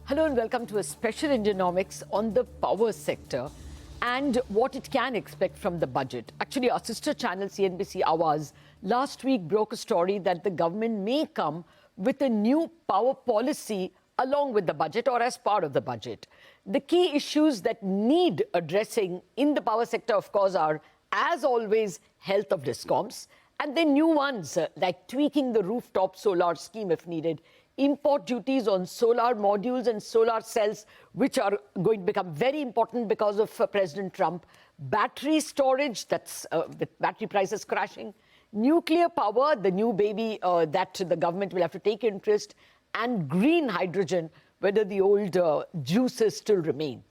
Hello and welcome to a special Indianomics on the power sector and what it can expect from the budget. Actually, our sister channel CNBC Awaz last week broke a story that the government may come with a new power policy along with the budget or as part of the budget. The key issues that need addressing in the power sector, of course, are, as always, health of discoms, and then new ones like tweaking the rooftop solar scheme if needed, import duties on solar modules and solar cells, which are going to become very important because of President Trump, battery storage, that's with battery prices crashing, nuclear power, the new baby that the government will have to take interest, and green hydrogen, whether the old juices still remain.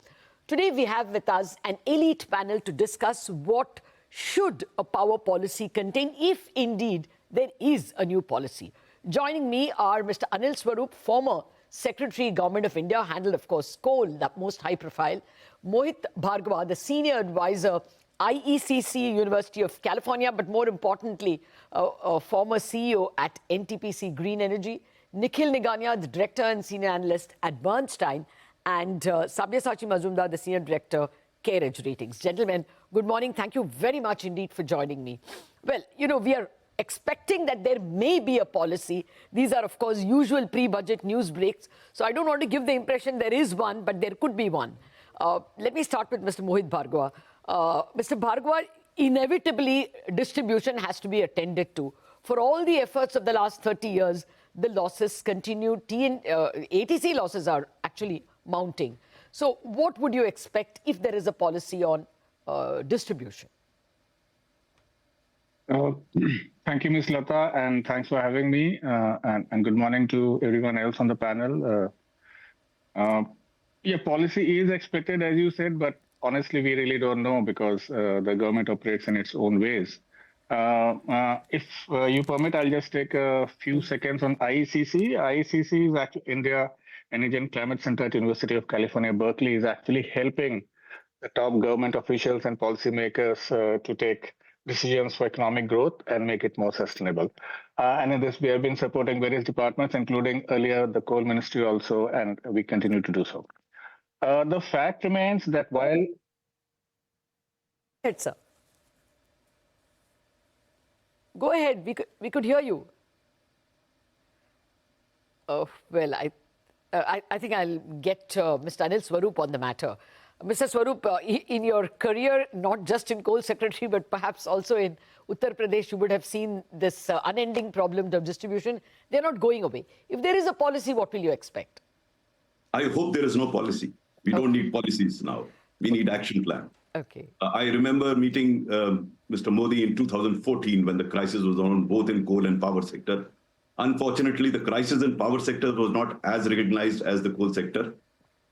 Today we have with us an elite panel to discuss what should a power policy contain, if indeed there is a new policy. Joining me are Mr. Anil Swarup, former Secretary, Government of India, handled, of course, coal, the most high profile. Mohit Bhargava, the Senior Advisor, IECC, University of California, but more importantly, a former CEO at NTPC Green Energy. Nikhil Nigania, the Director and Senior Analyst at Bernstein. And Sabyasachi Majumdar, the Senior Director, Careedge Ratings. Gentlemen, good morning. Thank you very much indeed for joining me. Well, you know, we are expecting that there may be a policy. These are, of course, usual pre-budget news breaks. So I don't want to give the impression there is one, but there could be one. Let me start with Mr. Mohit Bhargava. Mr. Bhargava, inevitably, distribution has to be attended to. For all the efforts of the last 30 years, the losses continue. ATC losses are actually mounting. So what would you expect if there is a policy on distribution? Thank you, Ms. Latha, and thanks for having me. And good morning to everyone else on the panel. Yeah, policy is expected, as you said, but honestly, we really don't know because the government operates in its own ways. If you permit, I'll just take a few seconds on IECC. IECC is actually India Energy and Climate Center at University of California, Berkeley, is actually helping the top government officials and policymakers to take decisions for economic growth and make it more sustainable. And in this, we have been supporting various departments, including earlier the coal ministry also, and we continue to do so. The fact remains that while... Yes, sir. Go ahead, we could hear you. Well, I think I'll get Mr. Anil Swarup on the matter. Mr. Swarup, in your career, not just in coal secretary, but perhaps also in Uttar Pradesh, you would have seen this unending problem of distribution. They're not going away. If there is a policy, what will you expect? I hope there is no policy. We don't need policies now. We need action plan. Okay. I remember meeting Mr. Modi in 2014 when the crisis was on both in coal and power sector. Unfortunately, the crisis in power sector was not as recognized as the coal sector.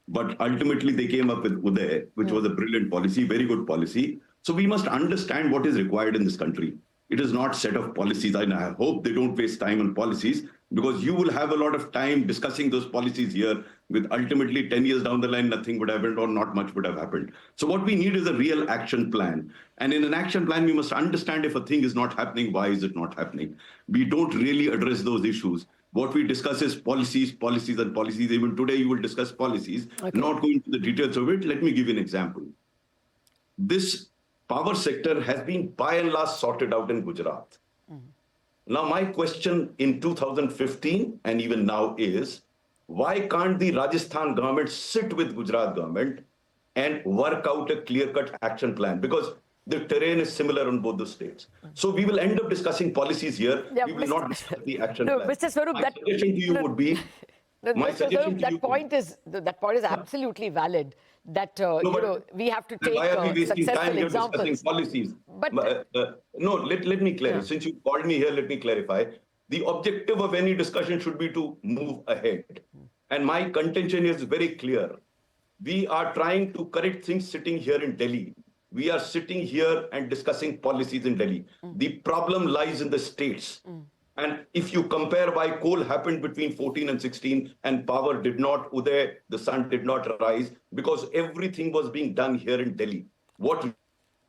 But ultimately, they came up with Uday, which was a brilliant policy, very good policy. So we must understand what is required in this country. It is not set of policies. And I hope they don't waste time on policies, because you will have a lot of time discussing those policies here with ultimately 10 years down the line, nothing would have happened or not much would have happened. So what we need is a real action plan. And in an action plan, we must understand if a thing is not happening, why is it not happening? We don't really address those issues. What we discuss is policies, policies, and policies. Even today, you will discuss policies, not going into the details of it. Let me give you an example. This power sector has been by and large sorted out in Gujarat. Now, my question in 2015 and even now is, why can't the Rajasthan government sit with Gujarat government and work out a clear-cut action plan? Because the terrain is similar on both the states. So we will end up discussing policies here. Yeah, we will not discuss the action no, plan. Mr. Swarup, My suggestion to you would be... Mr. Swarup, that point is absolutely valid. That we have to take why are we wasting successful time here examples. discussing policies? But no, let me clarify. Yeah. Since you called me here, let me clarify. The objective of any discussion should be to move ahead. And my contention is very clear. We are trying to correct things sitting here in Delhi. We are sitting here and discussing policies in Delhi. The problem lies in the states. And if you compare why coal happened between 14 and 16 and power did not, the sun did not rise, because everything was being done here in Delhi. What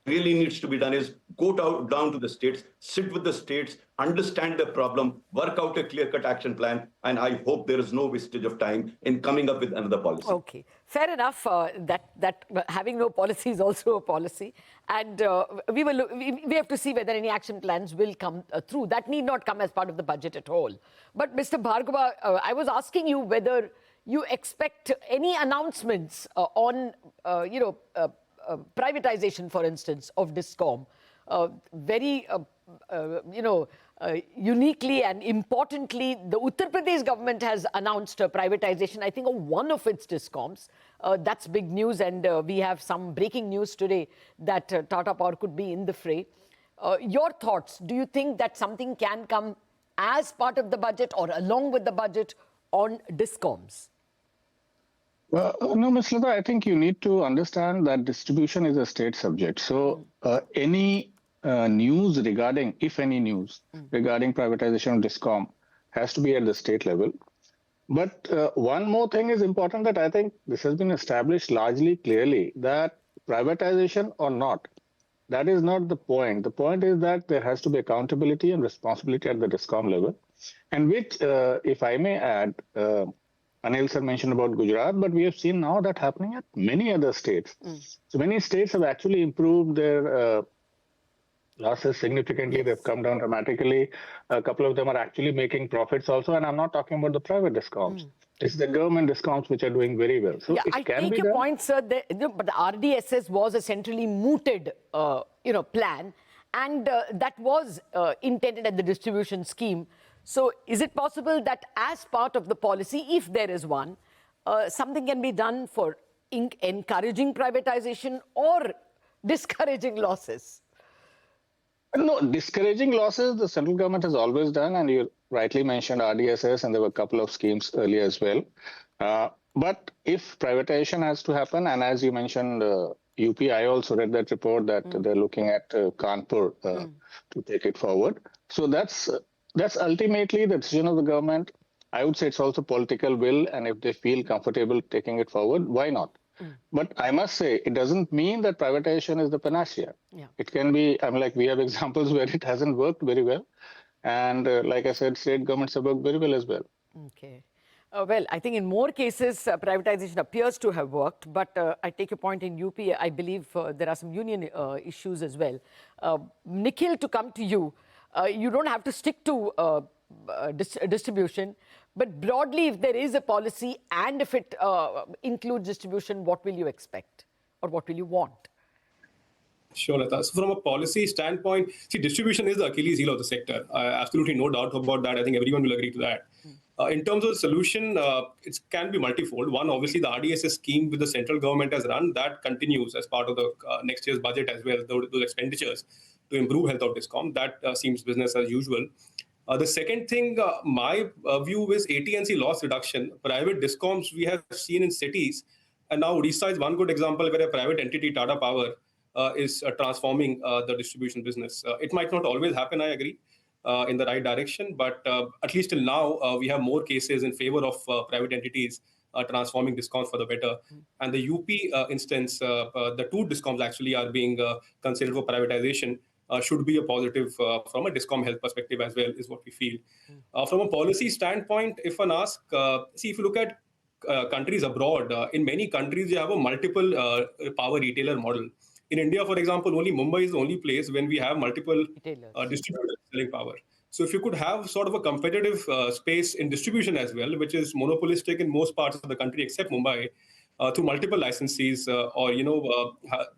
really needs to be done is go down to the states, sit with the states, understand the problem, work out a clear-cut action plan, and I hope there is no wastage of time in coming up with another policy. Okay, fair enough. That having no policy is also a policy, and we have to see whether any action plans will come through. That need not come as part of the budget at all. But Mr. Bhargava, I was asking you whether you expect any announcements on privatization, for instance, of Discom. Uniquely and importantly, the Uttar Pradesh government has announced privatization, I think, of one of its discoms. That's big news, and we have some breaking news today that Tata Power could be in the fray. Your thoughts, do you think that something can come as part of the budget or along with the budget on discoms? Well, no, Ms. Latha, I think you need to understand that distribution is a state subject. So any news regarding, if any news regarding privatization of Discom has to be at the state level. But one more thing is important, that I think this has been established largely clearly, that privatization or not, that is not the point. The point is that there has to be accountability and responsibility at the Discom level, and which, if I may add, Anil sir mentioned about Gujarat, but we have seen now that happening at many other states. So many states have actually improved their losses significantly. They've come down dramatically. A couple of them are actually making profits also. And I'm not talking about the private discoms. It's the government discoms which are doing very well. So yeah, it I can take be your done. point, sir. But the RDSS was a centrally mooted, plan, and that was intended at the distribution scheme. So is it possible that as part of the policy, if there is one, something can be done for encouraging privatization or discouraging losses? No, discouraging losses, the central government has always done, and you rightly mentioned RDSS, and there were a couple of schemes earlier as well. But if privatization has to happen, and as you mentioned, UP, I also read that report that they're looking at Kanpur to take it forward. So that's ultimately the decision of the government. I would say it's also political will, and if they feel comfortable taking it forward, why not? But I must say, it doesn't mean that privatization is the panacea. Yeah. It can be, we have examples where it hasn't worked very well. And like I said, state governments have worked very well as well. Okay. Well, I think in more cases, privatization appears to have worked. But I take your point in UP. I believe there are some union issues as well. Nikhil, to come to you, you don't have to stick to distribution. But broadly, if there is a policy and if it includes distribution, what will you expect or what will you want? Sure, Latha. So from a policy standpoint, see, distribution is the Achilles heel of the sector. Absolutely no doubt about that. I think everyone will agree to that. In terms of the solution, it can be multifold. One, obviously, the RDSS scheme with the central government has run, that continues as part of the next year's budget as well, those expenditures to improve health of Discom. That seems business as usual. The second thing, my view is AT&C loss reduction. Private discoms we have seen in cities, and now Odisha is one good example where a private entity, Tata Power, is transforming the distribution business. It might not always happen, I agree, in the right direction, but at least till now, we have more cases in favor of private entities transforming discoms for the better. And the UP instance, the two discoms actually are being considered for privatization. Should be a positive from a Discom health perspective as well, is what we feel. From a policy standpoint, if one asks, see, if you look at countries abroad, in many countries, you have a multiple power retailer model. In India, for example, only Mumbai is the only place when we have multiple distributors selling power. So if you could have sort of a competitive space in distribution as well, which is monopolistic in most parts of the country except Mumbai, through multiple licensees or,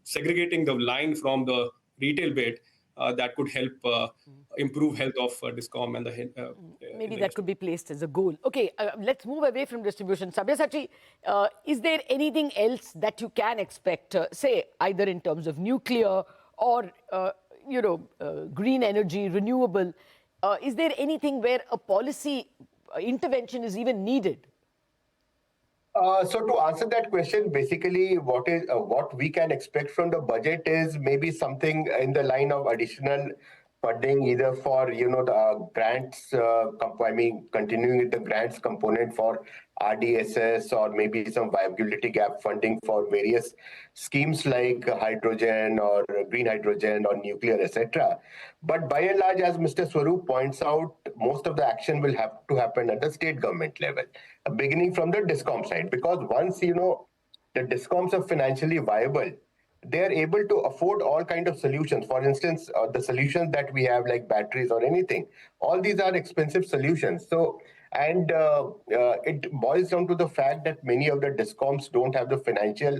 segregating the line from the retail bit, that could help improve health of Discom and the maybe that could be placed as a goal. Okay, let's move away from distribution. Sabyasachi, is there anything else that you can expect, say, either in terms of nuclear or, green energy, renewable? Is there anything where a policy intervention is even needed? So to answer that question, basically what we can expect from the budget is maybe something in the line of additional funding, either for the grants, continuing with the grants component for RDSS or maybe some viability gap funding for various schemes like hydrogen or green hydrogen or nuclear, etc. But by and large, as Mr. Swarup points out, most of the action will have to happen at the state government level, beginning from the discom side, because once, the discoms are financially viable, they are able to afford all kind of solutions. For instance, the solutions that we have like batteries or anything, all these are expensive solutions. So, and it boils down to the fact that many of the discoms don't have the financial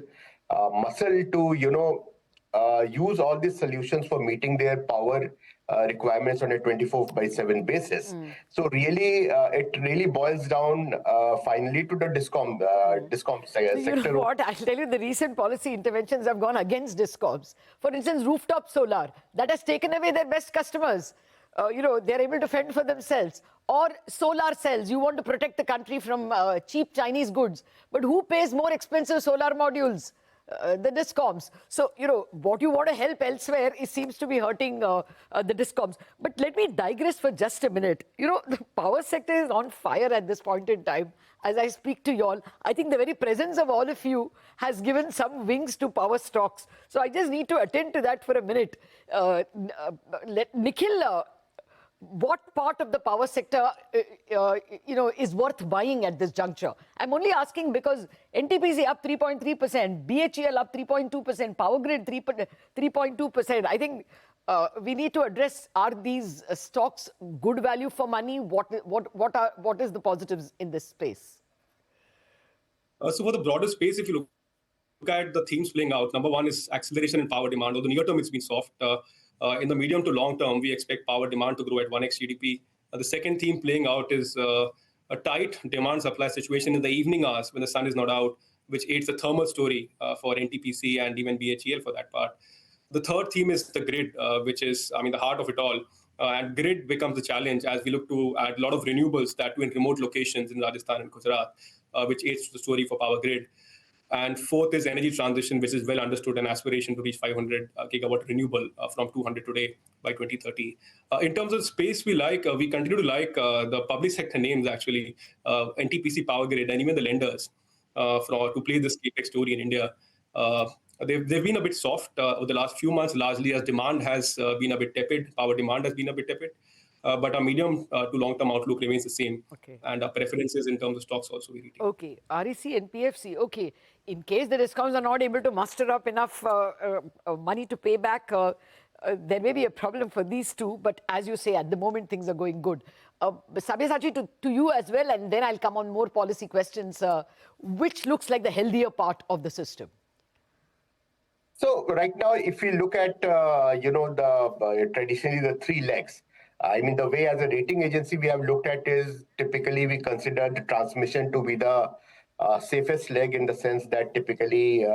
muscle to, use all these solutions for meeting their power requirements on a 24/7 basis. So really, it really boils down finally to the discom sector. You know what? I'll tell you, the recent policy interventions have gone against discoms. For instance, rooftop solar, that has taken away their best customers. They're able to fend for themselves. Or solar cells, you want to protect the country from cheap Chinese goods. But who pays more expensive solar modules? The discoms. So, what you want to help elsewhere, it seems to be hurting the discoms. But let me digress for just a minute. The power sector is on fire at this point in time. As I speak to you all, I think the very presence of all of you has given some wings to power stocks. So I just need to attend to that for a minute. Nikhil, what part of the power sector, is worth buying at this juncture? I'm only asking because NTPC up 3.3%, BHEL up 3.2%, Power Grid 3.2%. I think we need to address, are these stocks good value for money? What is the positives in this space? So for the broader space, if you look at the themes playing out, number one is acceleration in power demand. Although near term it's been soft. In the medium to long term, we expect power demand to grow at 1x GDP. The second theme playing out is a tight demand-supply situation in the evening hours when the sun is not out, which aids the thermal story for NTPC and even BHEL for that part. The third theme is the grid, which is, the heart of it all. And grid becomes the challenge as we look to add a lot of renewables that in remote locations in Rajasthan and Gujarat, which aids the story for power grid. And fourth is energy transition, which is well understood, an aspiration to reach 500 gigawatt renewable from 200 today by 2030. In terms of space we like, we continue to like the public sector names, actually, NTPC, Power Grid, and even the lenders to play this CapEx story in India. They've been a bit soft over the last few months, largely as demand has been a bit tepid. Power demand has been a bit tepid. But our medium to long-term outlook remains the same. Okay. And our preferences in terms of stocks also we retain. Okay. REC and PFC. Okay. In case the discoms are not able to muster up enough money to pay back, there may be a problem for these two. But as you say, at the moment, things are going good. Sabyasachi, to you as well, and then I'll come on more policy questions. Which looks like the healthier part of the system? So right now, if we look at, traditionally the three legs, the way as a rating agency we have looked at is typically we consider the transmission to be the safest leg, in the sense that typically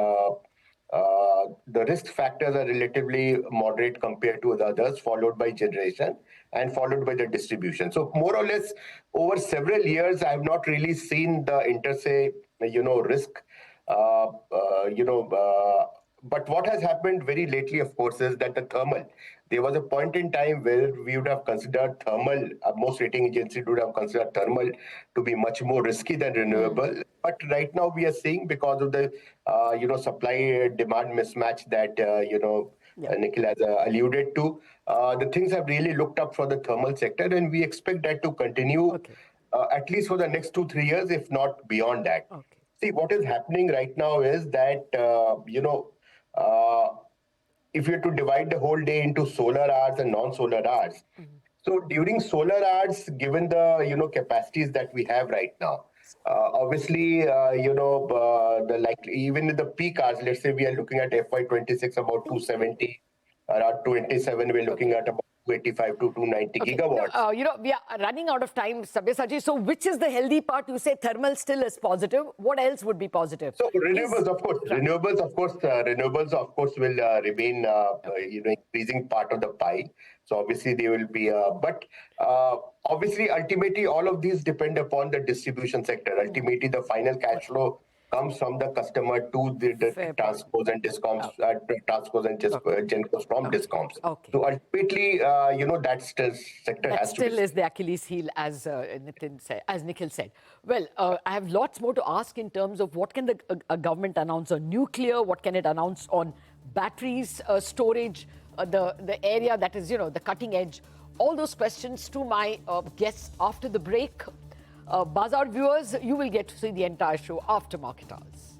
the risk factors are relatively moderate compared to the others, followed by generation and followed by the distribution. So more or less over several years, I have not really seen the inter-se, risk, but what has happened very lately, of course, is that the thermal, there was a point in time where we would have considered thermal, most rating agencies would have considered thermal to be much more risky than renewable. But right now we are seeing, because of the, supply-demand mismatch that, Nikhil has alluded to, the things have really looked up for the thermal sector, and we expect that to continue at least for the next 2-3 years, if not beyond that. Okay. See, what is happening right now is that, if you have to divide the whole day into solar hours and non-solar hours, so during solar hours, given the capacities that we have right now, obviously even in the peak hours, let's say we are looking at FY26 about 270, around 27 we're looking at about 285 to 290 gigawatts. We are running out of time, Sabyasachi. So which is the healthy part? You say thermal still is positive. What else would be positive? So renewables, of course. Renewables, of course, will remain, increasing part of the pie. So obviously they will be, but obviously ultimately all of these depend upon the distribution sector. Ultimately, the final cash flow comes from the customer to the transcos and discoms, transcos and gencos from discoms. Okay. So ultimately, that still sector That has to be. still is the Achilles heel, as Nikhil said. Well, I have lots more to ask in terms of what can the government announce on nuclear, what can it announce on batteries, storage, the area that is, the cutting edge. All those questions to my guests after the break. Bazaar viewers, you will get to see the entire show after market hours.